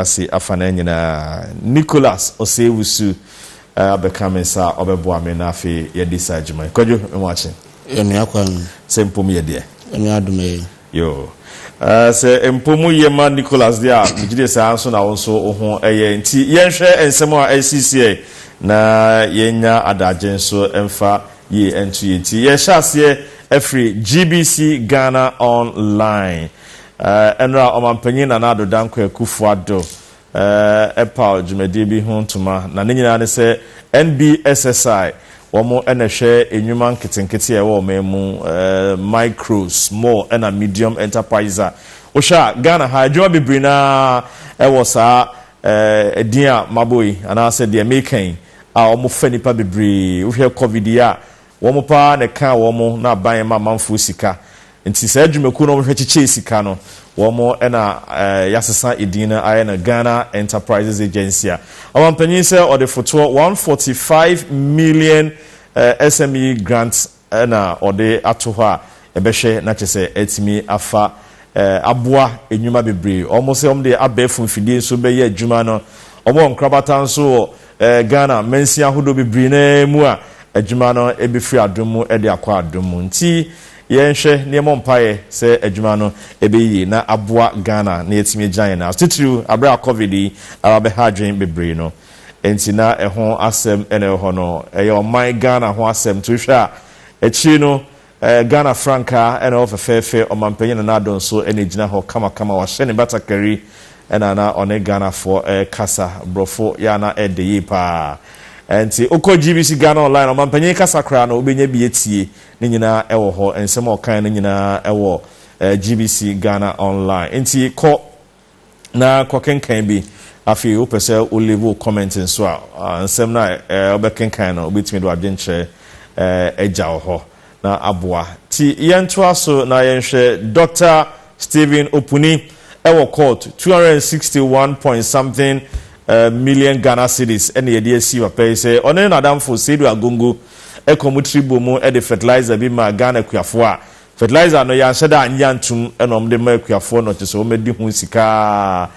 ase afana nyina Nicholas Osewusu becoming sa obebo ame na afi ye decide juma kodwo emwache enu akwan se mpom ye de enu adume yo se mpom ye ma Nicholas dia migide sa anso na wonso ho eye nti yenhwe ensem a ACCA na yenya adaje nso emfa ye entu ye ti ye hyase every GBC Ghana online enra omampanyin na nado danko akufuado epa jumedi bi hontuma na nyina ne se NBSSI womo enehwe enwuma nketenkete ewo memu micro small and a medium enterpriser osha Ghana ha adwuma bebrina ewo sa edia maboy ana se de making a womo fanipa bebre wohwe covid ya womo pa ne ka womo na ban ma manfo sika nti se adwumaku no wohwe chiche sika no womo ena yasesa edina ayena Ghana Enterprises Agency awampanyin se ode foto 145 million SME grants na ode atoho a ebehwe na chese etimi afa aboa enwuma bebre omo se omde abefu mfidie so beye adwuma no omo nkrabata nso Ghana mensia hodo bebre na mu a adwuma no ebefri adomu ede akwa adomu nti yenhwe niemo mpaye se adwuma no ebeyi na aboa Ghana na yetimi gyan na titru abra covid ababe hadwen bebre no enti na eho asem ene ho no eyo my Ghana ho asem to hwa echi no Ghana franca ene ofefefe omampanyin na adon so ene gina ho kama wa hye ne batakari ena na one Ghana for kasa brofo ya na ede yi pa enti oko GBC Ghana online omampanyin kasa kra na obenya bi etie ne nyina ewo ho ensem okan ne nyina ewo GBC Ghana online enti ko na kokenkan bi afi opese o level comment so ensem na obekenkan na obetimi do adwenche eja ho na aboa ti yento aso na yenhwe Dr. Stephen Opuni ewo court 261 point something million Ghana cedis ene yede asi pay say one na adamfo sedu agongo ekomutribo mu e de fertilizer bi ma Ghana kuafo a fertilizer no ya hyeda anyantum ene omde ma kuafo no te so o medi hu sika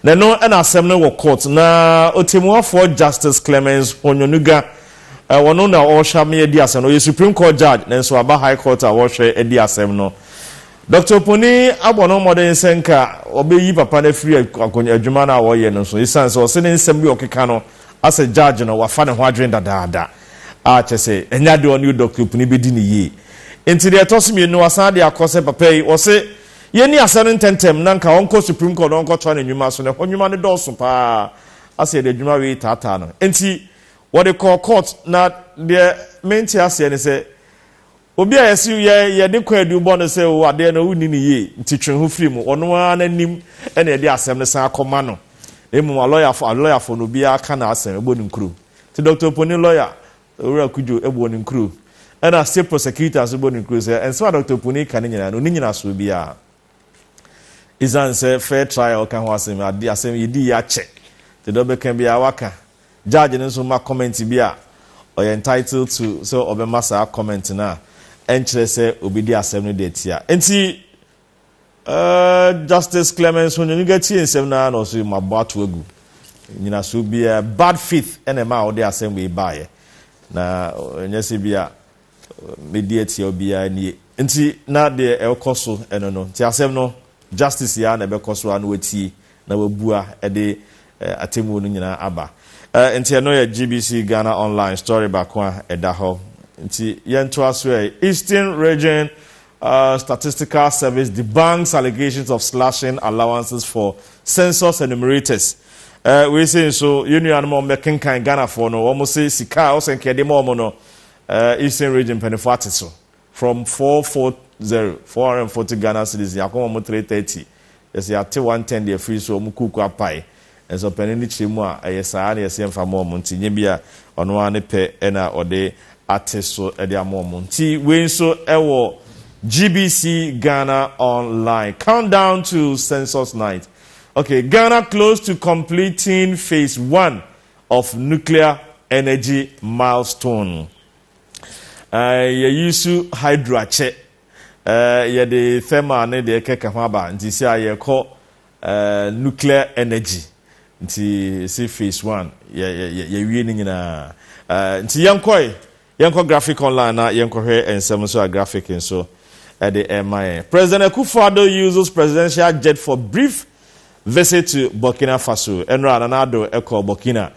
na no ena asem no wo court na otemuafo Justice Clemens Onyonuga wono na o hwame edi asem no Supreme Court judge na so aba High Court a wo hwe edi asem no Dr. Poni abono modern senka obeyi papa na free akonya adwuma na wo ye no so isan so se ne nsem bi okeka no as a judge no wafa ne ho adwen dadaada a chese enya de onu Dr. Poni bedi ne yi enti de tosimi no asan de akose papa yi wo se ye ni asane tentem na nka onko Supreme Court onko twa ne nwuma so ne honwuma ne doso pa as de adwuma we tata no enti what they call court na de menti ase ne se obi a yesi ye de kwadu bo no se o ade na wuni ni ye ntitwe ho firi mu ono ananim ene de asem ne san akoma no emu lawyer for no bia aka na asem ebo ni nkru ti Dr. Poni lawyer owura kujo ebo ni nkru ena state prosecutors ebo ni nkru se enso Dr. Poni kan nyina no ni nyina so bia izan se fair trial kan ho asem ade asem yidi ya che ti do be kan bia waka judge ne so ma comment bia o ye entitled to so obemasa comment na enchre se obidi asem no de tia enti Justice Clemens Onyonuga tie nsem na no so mabato agu nyina so bia bad faith ene ma o de asem we baaye na nyese bia media tie obia ni enti na de ekoso eno no ti asem no justice ya na be koso an wati na wabua e de atemu no nyina aba enti no ya GBC Ghana online story bakwa edaho nti yento aso Eastern Region Statistical Service debunks allegations of slashing allowances for census enumerators. We say so union mo mekenkan Ghana for no almost say sika o senke de mo no Eastern Region penifati so from 440 Ghana cedis yakoma mo 330 yes ya te 110 de free so mo kuku apai and so penini chimu a yesa na yesa mfa mo nti nyebia ono ane pe na ode ateso ede amom nti we so ewo GBC Ghana online countdown to census night. Okay, Ghana close to completing phase 1 of nuclear energy milestone. Yesu hydroache ye de thermal ne de keka ho aba nti sia ye ko nuclear energy nti see phase 1 ye wie ni nyina nti yenko graphic online na yenko hwe ensem so a graphic nso the MIA. President Akufo-Addo uses presidential jet for brief visit to Burkina Faso. Enra Nanado eko Burkina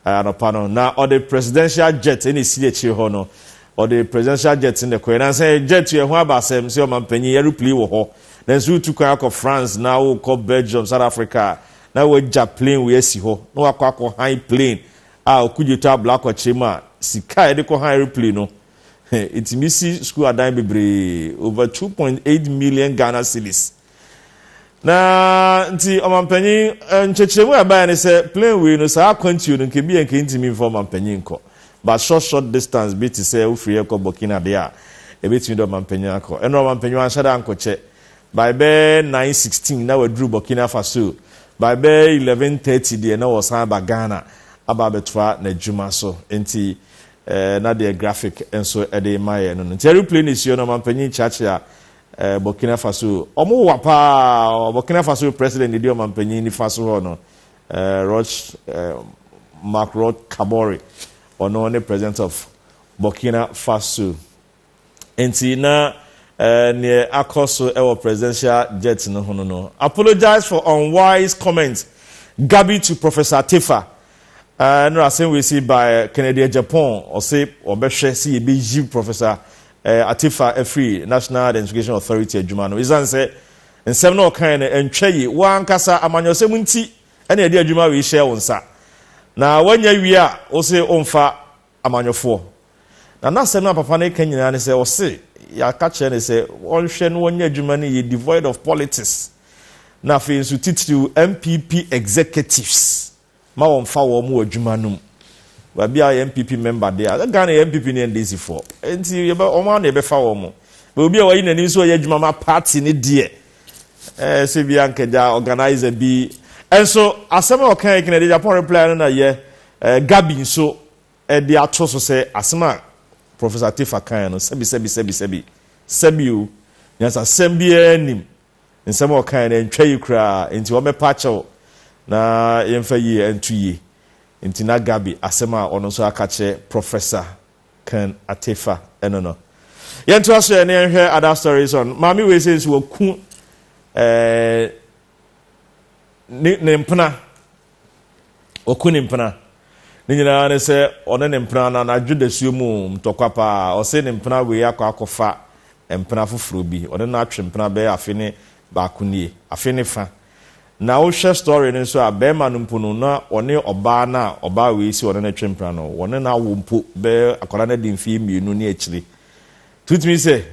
anopano na or the presidential jet in CH hono or the presidential jet in the Queen and say jet to ho abasem se o mampanyi aeroplane wo ho. Then so to kwa France now ko Belgium, South Africa. Now we plane we esi ho. No akwa high plane. Okudita black or chima sika e de ko high aeroplane no. It's Missy School Adan Bibre over 2.8 million Ghana cedis. Na nti omampanyin nchechemu aba ne say plane we no sa kwantu no nke bi enke ntimi for omampanyin ko. But short distance be to say ufriye ko Burkina dia e betimi do omampanyin akọ. Eno omampanyin anshada ankoche. By be 9:16 na wadru Burkina Faso. By be 11:30 dia na wosan ba Ghana aba betwa na djuma so. Enti na the graphic enso ede maye no nteru plane is yo no mampanyin chacha Burkina Faso omo wapa Burkina Faso president idi mampanyin ni Faso ho no Roch Macron Kabore ono ne president of Burkina Faso enti na ne akoso ewo presidential jet no hono no apologize for unwise comments Gabi to Professor Tefa. No, I say we see by Canadian Japan or say or Beshe see be Professor Atifa Free National Education Authority Jumano. Is answer and seven or kind and Chay one Casa Amanyo Semunti any idea Juma we share on sa. Now when we are also on fa Amanyo 4. Now not seven papa Kenyan and say or say ya catch and say one shen 1 year Jumani devoid of politics. Now for to teach you MPP executives. Ma won fa wo mu adwuma num ba bia MPP member there Ghana MPP ne ndc for enti ye ba o ma na be fa wo mu ba obi a wayi nani so ye adwuma ma party ne de se bia nkaja organizer bi enso asema o kan ekene de Japan reply na ye Gabi so de ato so se asema Professor Tifa kan no sebi o nyasa sembia nim nsema o kan na ntwa yikra enti wo me pacho na yemfa yi entuyi intina Gabi asema ono so akache Professor Ken Atefa enono yentu aso ene enhwe other stories on mami we say so ku ne mpna oku ne mpna ni nyina ne se one ne mpna na adwudesuo mu mtokwa pa o se ne mpna we akofa mpna foforo bi one na atwe mpna be afene ba kunie afene fa na o share story no so abema no mpuno na one oba na oba we si one na twempra no one na wo mpo be akola na dimfi mienu ne akiri tutumi se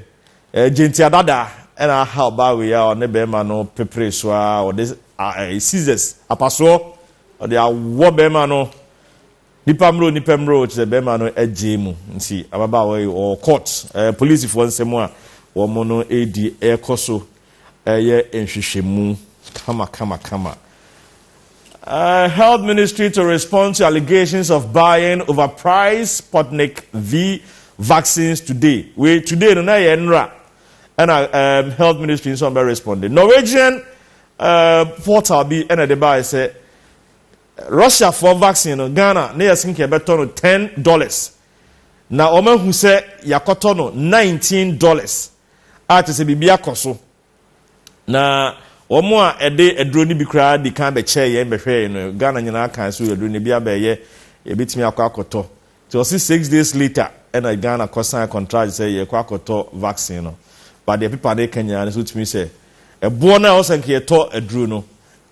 genti adada na ha oba we ya one be ma no pepre so a o de scissors apaso o de awo be ma no nipamro che be ma no agemu nti ababa we o court police for nsemu a wo mo no edi ekoso ye enhwehwemu Kama. Health Ministry to respond to allegations of buying overpriced Sputnik V vaccines today. Today no na yenra and Health Ministry is somebody responding. Norwegian portal be and the buy say Russia for vaccine Ghana na yasinke beto no $10. Na oma hu say yakoto no $19. Ati se bibia koso. Na omo a ede edro ni bi kra di kan be che ye behwe no Ghana nyina kan so edro ni bia be ye bitimi akoto so 6 days later and Ghana sign contract say ye akoto vaccine no but the people dey Kenya so timi say ebo na o sanke ye to edro no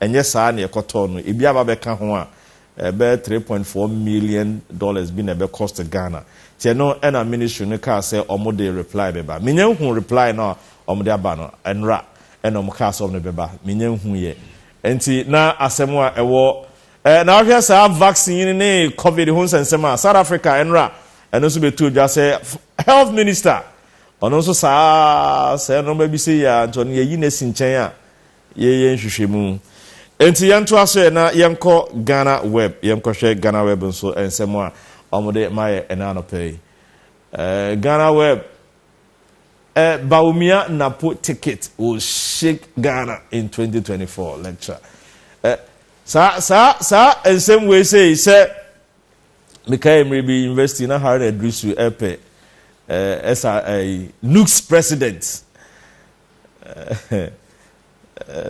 enye saa na ye koto no bia ba be ka ho a be $3.4 million bi na be cost Ghana tie no and ministry no ka say omo dey reply be ba menye hu reply no omo dey aba no enra eno mukasa of nebeba menye hu ye enti na asemu a ewo na ahwe sa vaccine ne covid hu sensema South Africa enra eno so betu dwa say health minister ono so sa say no ba bi say ya anto ne yi na sinchen a ye nhwehwemu enti yanto aso na yenko Ghana web yenko hwe Ghana web nso ensemu a omode maye enano pay Ghana web Baumia Napo ticket will shake Ghana in 2024 lecture. Sa and same way say Mikhail Mribi University na Harvard Adrisu Epe as a Nukes president.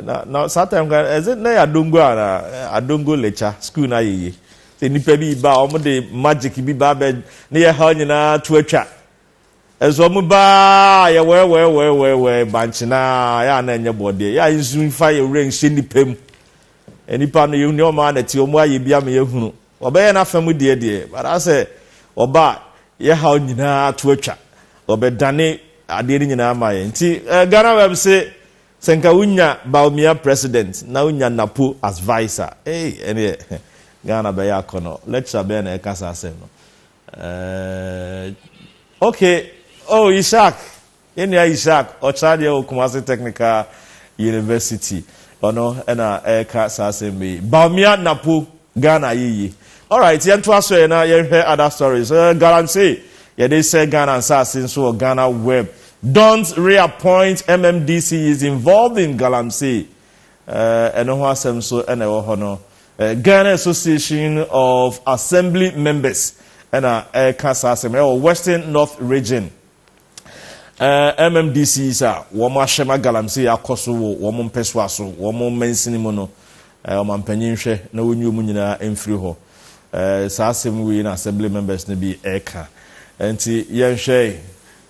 Now sometimes as it na adongo lecture school na ye. Say nipa bi ba omo de magic bi ba be na ye ha nyina to atwa. Ezo mu ba ye we banch na ya na enye bode ya nsu fa ye wure nhye nipa mu. Enipa no ye hu ma na ti omo aye bia me ye hunu. Obe na famu de but I say oba ye ha nyina to atwa. Obe dane ade ni nyina ma ye. Nti Ghana web say senka unya Baumia president na unya Napo as vice. Ene Ghana be ya kono. Lecture be na e kasa asem no. Okay. Oh, Ishak. Enya Ishak. Ochade o Kumasi Technical University. Ono ena e kasa asem be. Baumia Napo Ghana yiyi. All right, yentu aso na ye hear other stories. Guarantee ye dey say Ghana assassin so Ghana web. Don't reappoint MMDC is involved in Galamsey. Eno ho asem so ena wo ho no. Ghana Association of Assembly Members ena kasa asem Western North Region. MMDC is wo ma hwema Galamsey akoso wo mo mpeso aso wo mo mensini mo no. O ma mpanyin hwe na wonyu mu nyina emfiri ho. Sa asem wi na assembly members na bi eka. Enti yenhwe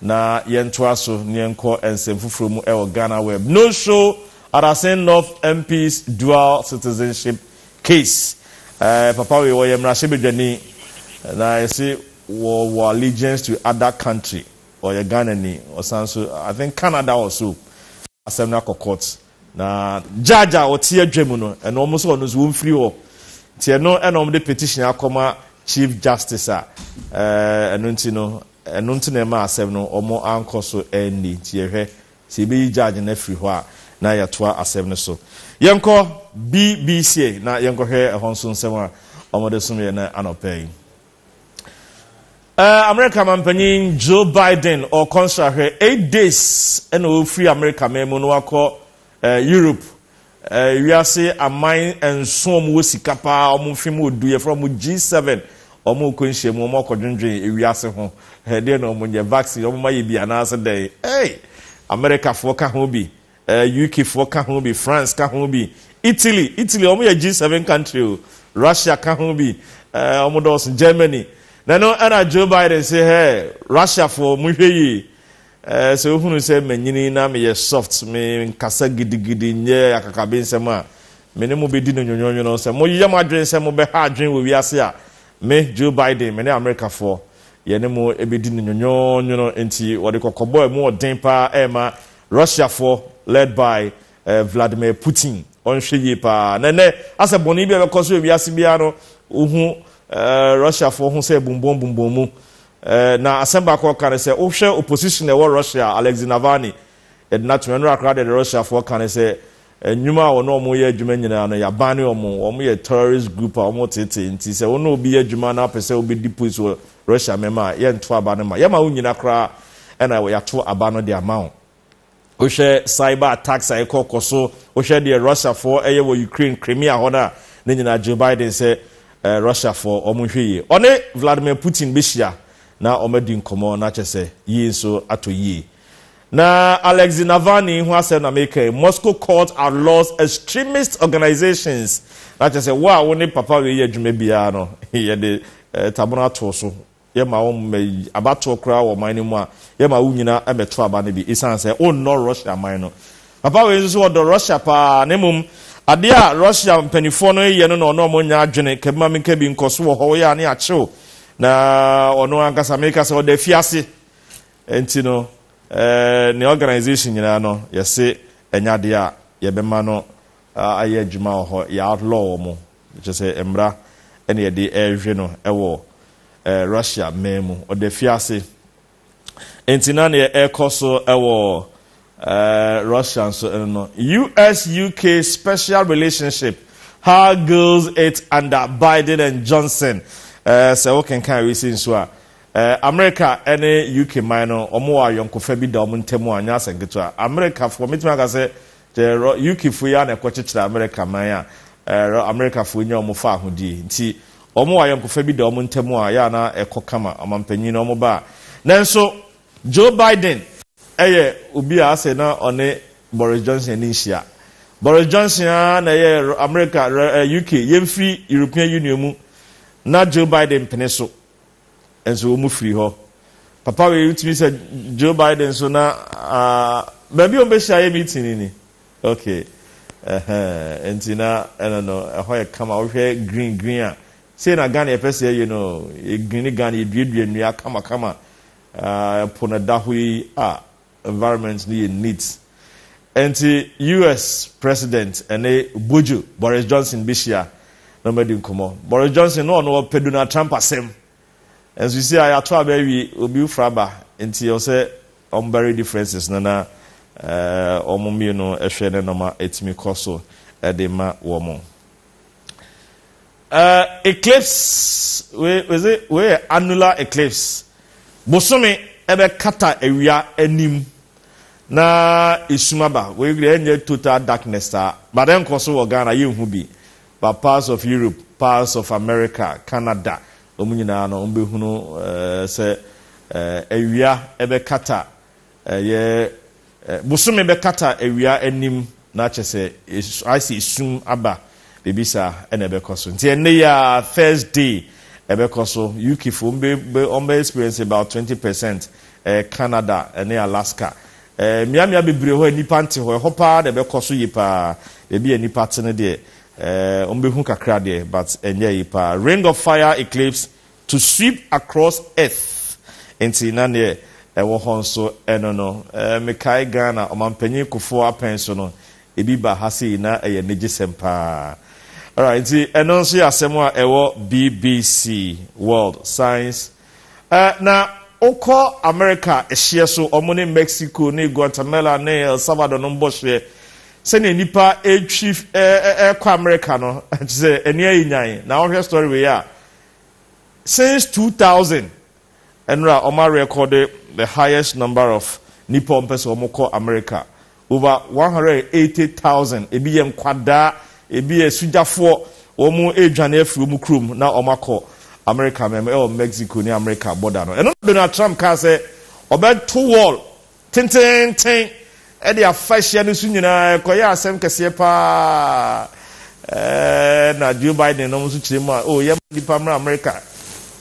na yentoaso ne enko ensem fufuro mu Ghana web. No show at Asen North MP's dual citizenship case. Papa we were Mrashebedwani na say war allegiance to other country or your Ghana ni or so I think Canada also Assembly court na jaja otie dwemu no and almost on us won free ho tie no and the petition akoma chief justice enunti no enunti na ma asem no omo ankoso eni tie hwe se be judge na free ho a na yatoa asem no so yenko BBC na yenko hwe ehonso nsem a omo de sum ye na anopay America mampanyin Joe Biden or consul 8 days and o free America memo no akọ Europe we are say amine and some wo sikapa omo fim odu ye from G7 omo konhye mu omo kodwendwen e wiase ho de no omo nye vaccine omo maye bi anase dey America fo ka ho bi UK fo ka ho bi France ka ho bi Italy omo ye G7 country Russia ka ho bi omo dos Germany no ana Joe Biden say hey Russia for muhwe so hunu say manyini na me soft me nkasa gidigidi nye akakabe nsem a me ne mo bedi no nyonyonyo no say mo yem adwen say mo be ha adwen wo wiase a me Joe Biden me ne America for ye ne mo ebedi no nyonyonyo no enti wo de kokobo mo den pa ma Russia for led by Vladimir Putin on hwe pa ne ase boni bi be koso wiase bia no uhu Russia for who say boom mu na asemba ko kan say ohwe opposition e wo Russia Alexei Navalny e na to no akra de Russia for kan say enwuma wo no mo ye adwuma nyina no ya ban omo ye terrorist group a omo tete nti say wo no obi ye adwuma na pese obi deposit wo Russia mema ye nto aba no ma ye ma wo nyina kra e na ya to aba no de amount ohwe cyber attacks ai kokoso ohwe de Russia for eye wo Ukraine Crimea hona ne nyina Joe Biden say Russia for omuhweye one Vladimir Putin beshia na omedi nkomo na chese yi so ato yi na Alexei Navalny who has na make Moscow court outlaws extremist organizations na chese wa woni papa we ye adwuma bia no ye de tabona to so ye ma wo abato kra wo man mu a ye ma wo nyina emeto aba ne bi isan se o no Russia man no papa we so do Russia pa nemum ade a Russia mpanifo no ye no no mo nya adwene kema menka bi nkoso wo ho ya ne achew na ono ankasa meka se o da fiase enti no ne organization nyina no ye se enya de a ye bema no aye adwuma ho ya outlaw mo je se emra ene ye de ehwe no ewo Russia memu o da fiase enti na ne ekoso ewo Russian so no US-UK special relationship how goes it under Biden and Johnson so we can we see so America any UK minor omo ayonkofa bi da omo ntemu anya asengeto America for me to say the UK for ya na ekochechira America man ya America fo nya omo fa ahodie nti omo wa yankofa bi da omo ntemu a ya na ekokama amampanyin na omo ba nanso Joe Biden obi a ase na one Boris Johnson ni hia Boris Johnson na America UK yemfiri European Union mu na Joe Biden peneso enso omo free ho papa we utimi say Joe Biden so na baby on be share meeting ni okay entina no ehwe kama ohwe green a say na Ghana e pese green Ghana eduedue nua kama pona dahui environment ni neat enti US president ene Bojo Boris Johnson bishia no medi nkomo Boris Johnson no pedu na Trump asem as we see I to abawi obi fraba enti o say very differences na omumi no ehwe ne noma etimi koso de ma wo mo eclipse we annular eclipse bosome ebe kata ewia anim na isumaba we enye total darkness but then koso wo Ghana yehu bi but parts of Europe parts of America Canada omunyina no ombehunu se ewia ebe kata ye bosome be kata ewia anim na chese I see isum aba bebisa ene be koso nti ene ya Thursday ebe koso UK fo ombe experience about 20% Canada and Alaska miamia bebre ho nipa nte ho pa de be koso yipa e bi nipa tene de ombe hu kakra de but enye yipa ring of fire eclipse to sweep across earth enti na ne ewo hon so no mekai Ghana omampanyin kofo apenso no ebi ba hase na eye negisempa. All right, the announce asemwa ewo BBC World Science. Na oko America ehye so omone Mexico ni Guatemala ni El Salvador no mboshe. Se ne nipa chief kwa America no say eni ayinyai. Na our story we are. Since 2000 enra oma recorded the highest number of nipa ompese omoko America. Over 180,000 ebiyem kwada ebi esujafo omu edwane afiri omu krum na omako America Mexico ni America border no eno Donald Trump ka say obeto wall ten e dia afashia no su nyina koya asem kese pa na Joe Biden no so chire mu ye dipa mra America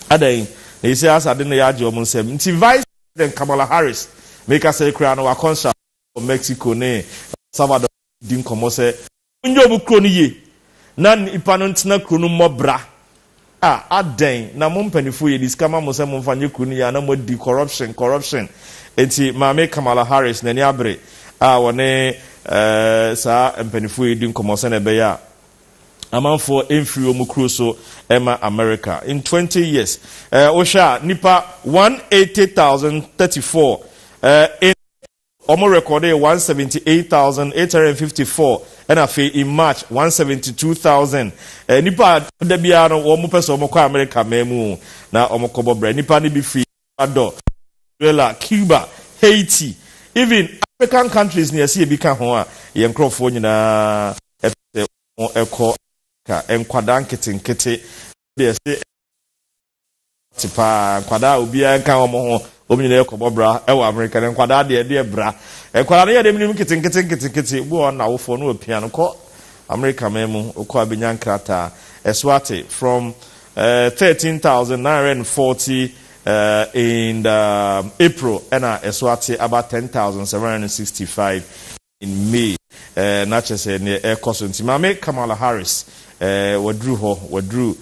adan e say asade no ya je omu nsem nti Vice President Kamala Harris make us say kra no wa concert Mexico ne Salvador din komo say njobu kroni ye na ipa no ntina kronu mobra aden na mompanifo ye diskama mo se mo fanye kroni ya na mo di corruption enti maame Kamala Harris na ni abre wone sa mpanifo ye din komo se na be ya amanfo emfiri omu kro so ema America in 20 years osha nipa 180,034 in Omo recorded 178,854 and afi in March 172,000 nipa da bia no omo pese omo kwa America memu na omo kobo bre nipa ni bi free ado Venezuela, Cuba, Haiti, even African countries near see bi ka ho a ye nkrofo nyina eko ka enkwada nkete be say tipa kwada obi anka omo ho omnyina ekobo bra e wa America ne kwada de bra kwada ne de minim kete bu na wofo no opia no ko America memu okọ abanyankrata eswate from 13,940 in April and eswate about 10,765 in May na chese ne ekoso ntimame Kamala Harris wadru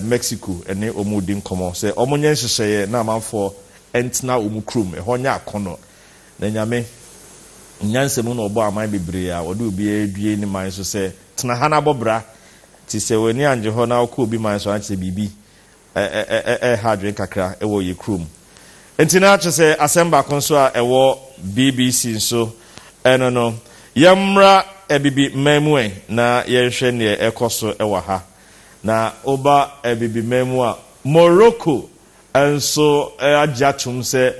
Mexico ene omudi nkomo se omonye nhyehyeye na amanfo entina omukrum ehonya akono na nyame nyansem no obo aman bebre a wode obi adue ni man so se tena hana bobra ti se wani anje ho na okọ obi man so anche bibi hadwen kakra ewo ye krum entina chese asemba konso a ewo BBC so eno yamra ebibi memwe na yenhwe ne ekoso ewa ha na oba ebibi memu a Morocco enso ajatum se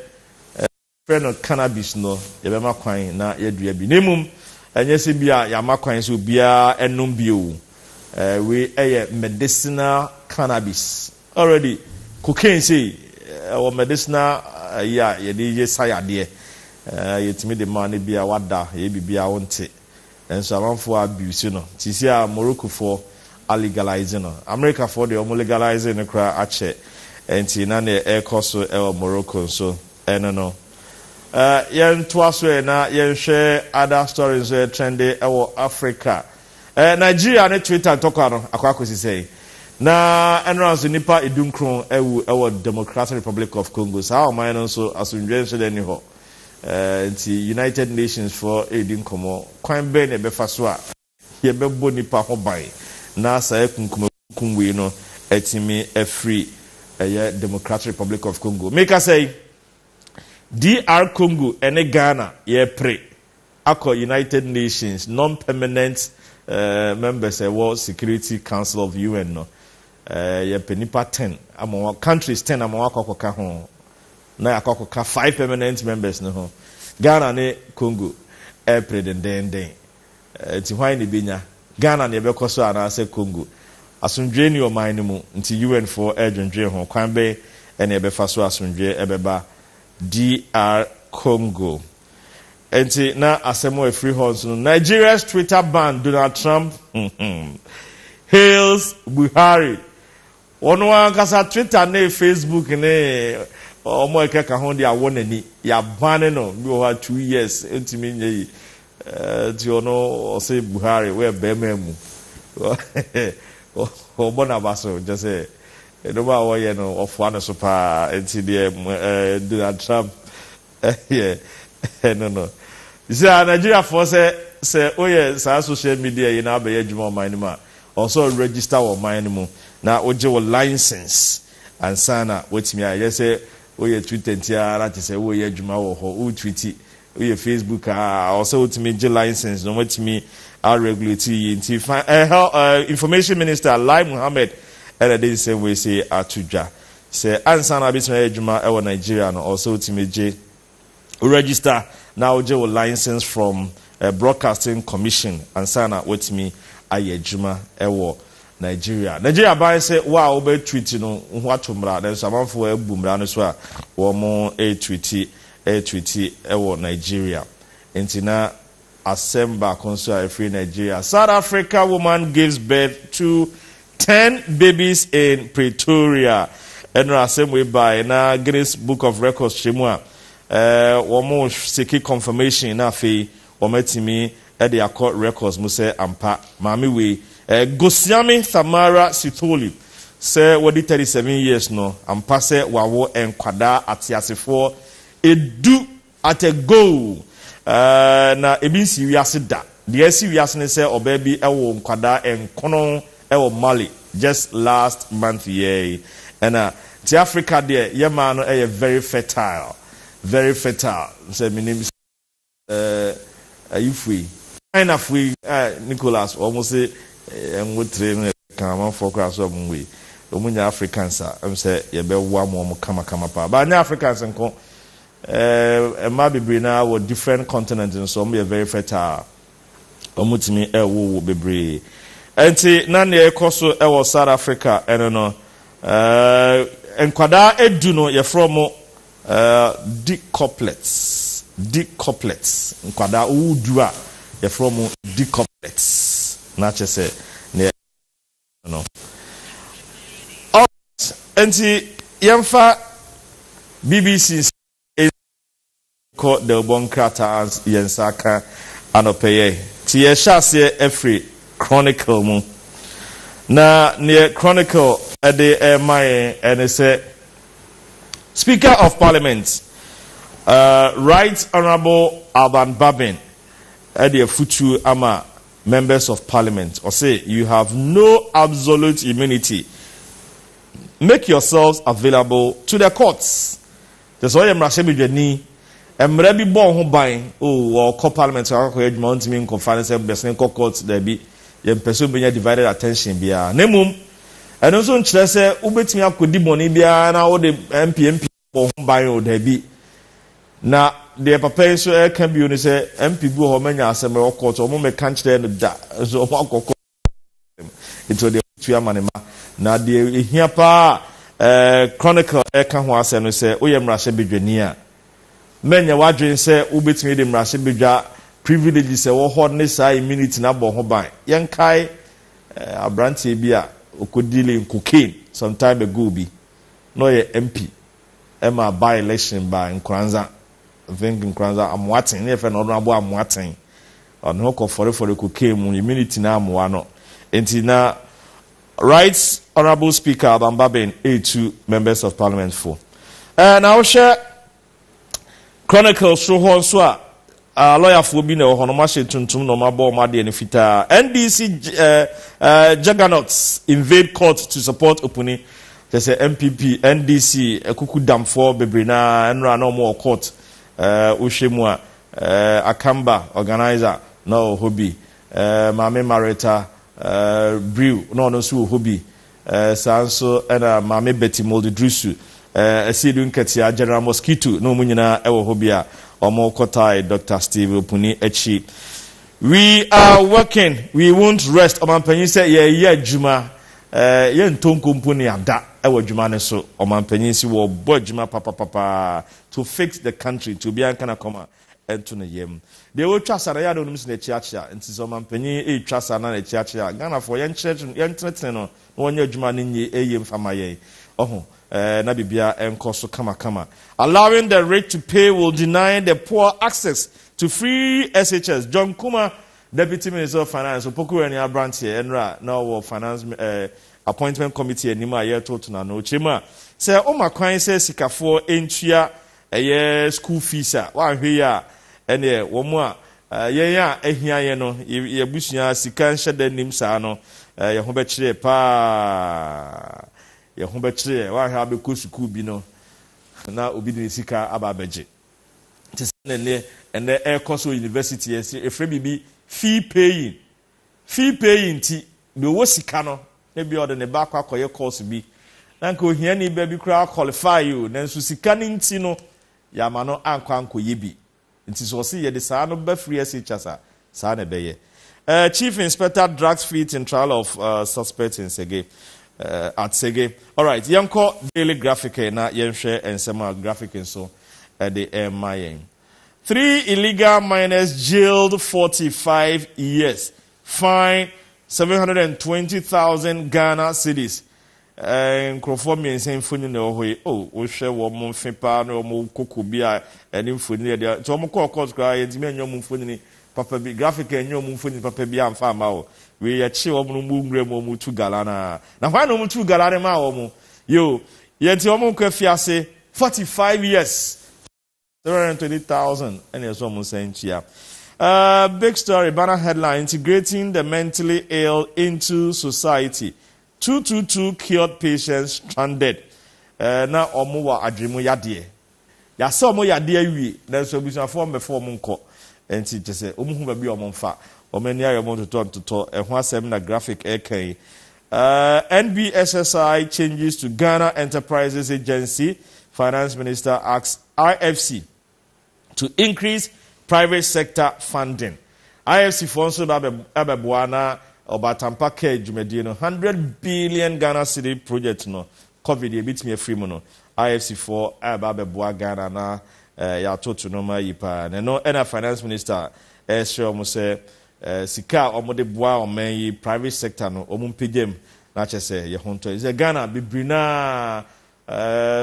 friend cannabis no yebema kwan na yedua bi nemum enye se bia ya makwan so bia enum bio we medicinal cannabis already cocaine say or medicinal yeah ye sayade yetimi de man bia wada ye bibia wonte enso amanfo abuse no tisia Morocco for legalizing no America for the legalizing no kra ache enti na ne ekoso Morocco so no yen twaso na yen share other stories trendy Africa Nigeria ne Twitter toka no akwakosi say na enranso nipa edunkron ewu Democratic Republic of Congo sa o man no so asundwe so dani ho the United Nations for aiding komo kwan be ne befa so a ye bebo nipa ho ban na sa kunkumwe no etimi free Democratic Republic of Congo make us say DR Congo and Ghana ye pray ako United Nations non-permanent members World Security Council of UN no ye penipa 10 among countries 10 among akokoka ho na akokoka 5 permanent members no ho Ghana ne Congo pray den ti hwan ne benya Ghana ne be koso ana se Congo asundwe ni o man mu nti UN for edwendwe ho kwan be ene be fa so asundwe ebeba DR Congo enti na asemo a free horse no Nigeria's Twitter ban Donald Trump hails Buhari ono ankasa Twitter na Facebook ne omo ekeka ho dia wonani ya ban no bi o 2 years enti me nyi ti ono o say Buhari we be memu o bona baso just say no ba wo ye no of one super enti de Donald Trump yeah no you see Nigeria for say oye sa social media you na be adwuma man ma also register wo man mu na oje wo license and sana wetimi I say oye Twitter ntia ra say oye adwuma wo ho o tweet oye Facebook also wetimi je license no wetimi regulatory information minister Lai Mohammed they say we say atuja say ansana bitna adwuma e Nigeria no also wetimi register now je license from Broadcasting Commission and sana wetimi ayejuma ewo Nigeria by say wow be tweet no ho atomra den so amanfo ebumra no so a wo mo tweet ewo Nigeria entina Assemble Council free Nigeria. South Africa woman gives birth to 10 babies in Pretoria. And assembly by na Guinness Book of Records chimwa womo seeki confirmation na fe wometimi e de akọ records mu say ampa mami we Gosiami Thamara Sithole say wodi 37 years no ampa say wawo enkwada atiasefo edu at a go na ebi si wiase da de si wiase ne say oba bi ewo nkwada enkono ewo Mali just last month yeah and the Africa there yema no very fertile say my name is ayufui kind of we Nicholas almost say enwo train kan man focus on we omunya Africans am say ye be wa mo kama pa but na Africans nko ma bebre na wo different continents and so be very fertile omutimi wo bebre enti na ne ekoso e South Africa eno no enkwada edu no ye from decouplex nkwada udu a ye from decouplex na chese ne no enti yemfa BBC ko the bonkrata as yensaka anopeye ti ye hyase every chronicle mu na ne chronicle ede my and say Speaker of Parliament Right Honorable Alban Babin ede futu ama members of Parliament or say you have no absolute immunity, make yourselves available to the courts. That's why I'm Rashemi emre bi bon ho ban o ko Parliament akọ adwuma ntimi nkonfa se besne court there be ye person be divided attention bia nemum eno so nkyere se ubetimi akodi boni bia na wo de MP bon ho ban o there be na the papa so e kan bi oni se MP bu ho manya asem e court o mo me kan kyere no da so o akọ into the tuamanema na de ehia pa chronicle eka ho ase no se oyɛ mmarahyɛ bedwani a menya wadwen se ubetimi de mmarahyɛ bedwa privileges wo ho ne saa immunity na bɔ ho ban yɛnkae abrantie bi a okodile cocaine some time ago bi no ye MP Emma by election by Nkranza I think Nkranza amwaten ne fe no abo amwaten on ho for the cocaine mu immunity na amwa no enti na Right, Honorable Speaker Bambaben, A2 members of Parliament 4. Now share Chronicle so hon so lawyer for bi na ho no ma she tuntum no ma bo ma de fita NDC juggernauts invade court to support Opuni. They say MPP NDC ekuku damfo bebre na enra no mo court Ushemua Akamba organizer no hobby Mame Marita Brew no so hobby sanso na Mame Betty Moldedrusu Asidu Nketia General Mosquito no munyina ewo hobby a omo kotai Dr. Steve Opuni echi. We are working, we won't rest. Omampanyin say ye juma ye ntonko mponi ada ewo juma ne so omampanyin si wo bo juma papa to fix the country to be ankana koma ento ne yem. They will trust na ya no nim se chiachia enti so omampanyin e trust na chiachia Ghana for yen church no wonye juma ne nye eyem fama ye. Oho na bibia enko so kama. Allowing the rich to pay will deny the poor access to free SHS. John Kuma, Deputy Minister of Finance, Opoku and Branch here, Enra, now Finance Appointment Committee, and Nima, year total na no chema. Say, oh, my client says, Sikafo, Enchia, a year school fees, one here, and yeah, one more, here, no, ye bushia, Sikan Shaden Nimsano, Yahobetche, pa, Yahobetche, why have a kusuku bino, now Ubidi Sika Ababeji. And the Air Coastal University, a free fee paying tea, the Wosikano, maybe other than the back or your course be. Nanko Hiani baby crowd qualify you, then Susikanin Tino, Yamano Anko Yibi. It is also the son of Befree Chasa, Sana Baye. Chief Inspector Drugs Feet in trial of suspects in Sege. At Sege. All right, Yanko Daily Graphic, na Yemshare and Sema Graphic and so at the MIA. 3 illegal miners jailed 45 years. Fine 720,000 Ghana cedis. Nkrofo mi nsen funi na ohoye. Oh, wo hwe wo mo mfepa na wo kokko bia eni mfuni de. So mo call court cry enti enyo mo mfuni ni papa bi graphic enyo mo mfuni papa bi amfa ama wo. We ya chi wo mo ngre mo tu galana. Na why no mo tu galana ma wo mo. Yo, yenti wo mo kwafiase 45 years. 720,000 and it's almost saying here. Big story, banner headline, integrating the mentally ill into society. 222 cured patients stranded. Now, Omuwa Adrimu Yadie. Yasa Omo Yadie wi, then so we form before Munko. And she just said, Omuhu be Omonfa. Omenia Yamon to talk, and one seminar graphic AK. NBSSI changes to Ghana Enterprises Agency. Finance Minister asks IFC to increase private sector funding. IFC for also Abebuana Obatampa Care Jumedino 100 billion Ghana cedi project no COVID a bit me a free mono. IFC for Ababua Ghana na ya totu no ma yipa. No ena finance minister sure mo say sika omode boa omen private sector no omum pegem na chese ye honto. Is Ghana bibrina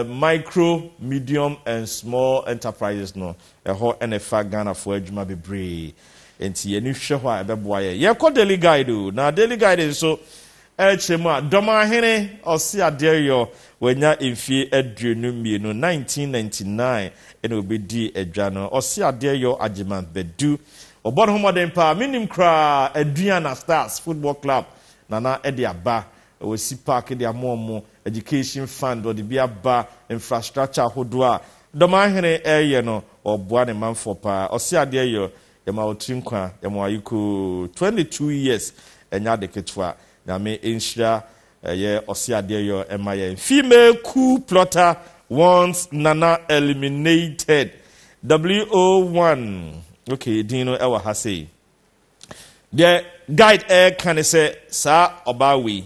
micro, medium, and small enterprises no. A whole NFA Ghana for Ejuma Bebre. And see any show why the boy. Yeah, called Daily Guide. Now, Daily Guide is so Chema Doma Hene or see a dear yo when ya in fear Edrunumi no 1999 and will be D Edjano or see a dear yo Ajiman Bedu or bottom modern power minim cra Adriana Stars Football Club Nana Ediaba. We see park their more education fund or the Biaba infrastructure hodua. Domahene area no or Buane man for pa or see a dear yo Yamautrinkwa Yamuayuku 22 years and Yadeketwa Name Insha ye or see a dear yo MIA. Female coup plotter wants Nana eliminated. WO1 okay, Dino Ewa Hase. The guide air can say sa obawi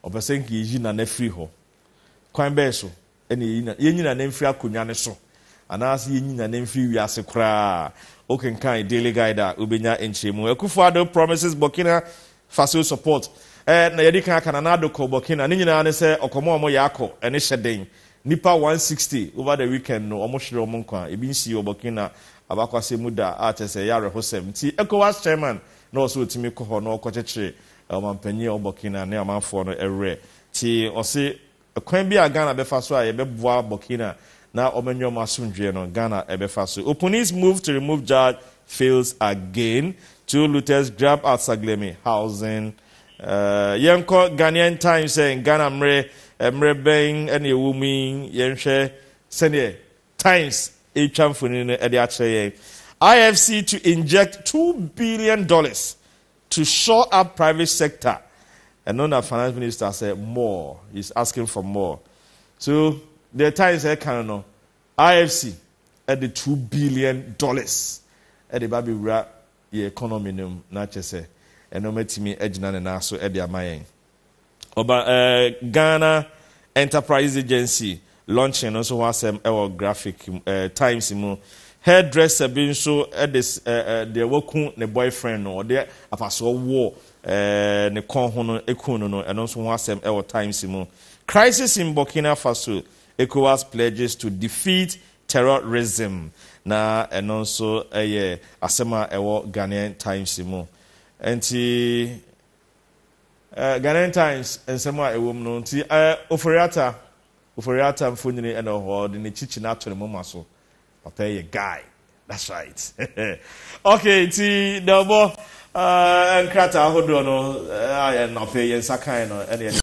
opesenki yi na free ho kwan be so ene yi na na free akonya ne so anase yi na na free wiase kra okenkan daily guide a obenya enchemu Akufo-Addo promises Burkina Faso support na yedi kan aka na adoko Burkina ne nyina ne se okomo omo yako ene hyeden nipa 160 over the weekend no omo hwere omo nkwa ebi nsi Burkina abakwase muda atese yare hosem ti ECOWAS chairman na oso otimi ko ho na okocheche omampanyi Burkina ne amanfo no ewre ti ose kwan bi a Ghana befa so a yebeboa Burkina na omenyo masundwe no Ghana ebefa so. Opponents move to remove judge fails again. Two looters grab at Saglemi housing. Yenko Ghanaian Times saying Ghana mre bang any woman yenhwe sene Times a champion at the actually IFC to inject $2 billion to shore up private sector. And now the finance minister said more. He's asking for more. So the Times said can IFC at the $2 billion at the baby rap the economy num not just say and no metimi ejina na naso e dia mayen. Oba Ghana Enterprise Agency launching also wasem our graphic Times mu hairdresser bin so at this the worku ne boyfriend no there apaso war ne kon ho no ekunu no and also wasem our Times mu. Crisis in Burkina Faso. ECOWAS pledges to defeat terrorism. Na and also asema ewo Ghanaian Times mu. Enti Ghanaian Times ensema ewo mu no nti oforiata mfonini ene ho de ne chichi na atore mu maso. Papa ye guy. That's right. Okay, nti double enkrata ahodo no na pay yen sakan no ene